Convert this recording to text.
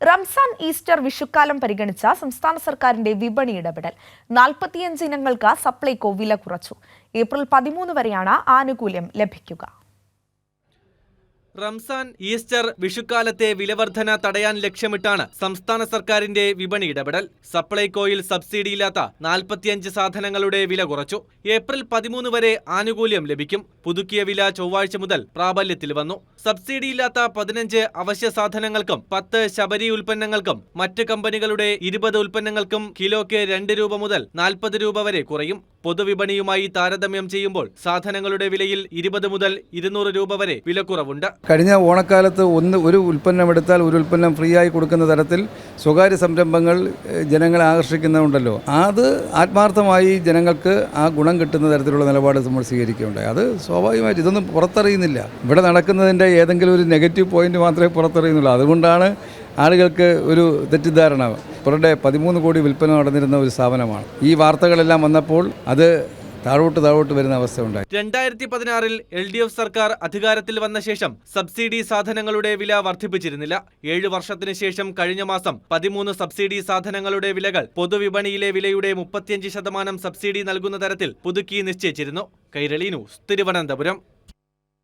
Ramzan, Easter, വിഷുക്കാലം പരിഗണിച്ച സംസ്ഥാന സർക്കാരിന്റെ വിപണി ഇടപെടൽ 45 ഇനങ്ങൾക്ക് സപ്ലൈകോ വില കുറച്ചു. ഏപ്രിൽ 13 വരെയാണ് ആനുകൂല്യം ലഭിക്കുക. റംസാൻ, ഈസ്റ്റർ, വിഷുക്കാലത്തെ വിലവർധന തടയാൻ ലക്ഷ്യമിട്ടാണ് സംസ്ഥാന സർക്കാരിന്റെ വിപണി ഇടപെടൽ. സപ്ലൈകോയിൽ സബ്സിഡിയില്ലാത്ത 45 സാധനങ്ങളുടെ വില കുറച്ചു. ഏപ്രിൽ 13 വരെ ആനുകൂല്യം ലഭിക്കും. പുതുക്കിയ വില ചൊവ്വാഴ്ച മുതൽ പ്രാബല്യത്തിൽ വന്നു. സബ്സിഡിയില്ലാത്ത 15 അവശ്യ സാധനങ്ങൾക്കും 10 ശബരി ഉൽപ്പന്നങ്ങൾക്കും മറ്റ് കമ്പനികളുടെ 20 ഉൽപ്പന്നങ്ങൾക്കും കിലോയ്ക്ക് 2 രൂപ മുതൽ 40 രൂപ വരെ കുറയും. പൊതുവിപണിയുമായി താരതമ്യം ചെയ്യുമ്പോൾ സാധനങ്ങളുടെ വിലയിൽ 20 മുതൽ 200 രൂപ വരെ വിലക്കുറവുണ്ട്. കഴിഞ്ഞ ഓണക്കാലത്ത് ഒരു ഉൽപ്പന്നം എടുത്താൽ ഒരു ഉൽപ്പന്നം ഫ്രീ ആയി കൊടുക്കുന്ന തരത്തിൽ സ്വകാര്യ സംരംഭങ്ങൾ ജനങ്ങളെ ആകർഷിക്കുന്നുണ്ടല്ലോ. അത് ആത്മാർത്ഥമായി ജനങ്ങൾക്ക് ആ ഗുണം കിട്ടുന്ന തരത്തിലുള്ള നിലപാട് നമ്മൾ സ്വീകരിക്കുകയുണ്ടായി. അത് സ്വാഭാവികമായിട്ട് ഇതൊന്നും പുറത്തറിയുന്നില്ല. ഇവിടെ നടക്കുന്നതിൻ്റെ ഏതെങ്കിലും ഒരു നെഗറ്റീവ് പോയിന്റ് മാത്രമേ പുറത്തറിയുന്നുള്ളൂ. അതുകൊണ്ടാണ് ആളുകൾക്ക് ഒരു തെറ്റിദ്ധാരണ. ഇവരുടെ 13 കോടി വിൽപ്പന നടന്നിരുന്ന ഒരു സ്ഥാപനമാണ്. ഈ വാർത്തകളെല്ലാം വന്നപ്പോൾ അത് താഴോട്ട് വരുന്ന അവസ്ഥ ഉണ്ടായി. 2016-ൽ LDF സർക്കാർ അധികാരത്തിൽ വന്ന ശേഷം സബ്സിഡി സാധനങ്ങളുടെ വില വർദ്ധിപ്പിച്ചിരുന്നില്ല. 7 വർഷത്തിന് ശേഷം കഴിഞ്ഞ മാസം 13 സബ്സിഡി സാധനങ്ങളുടെ വിലകൾ പൊതുവിപണിയിലെ വിലയുടെ 35% സബ്സിഡി നൽകുന്ന തരത്തിൽ പുതുക്കി നിശ്ചയിച്ചിരുന്നു. കൈരളി ന്യൂസ്, തിരുവനന്തപുരം.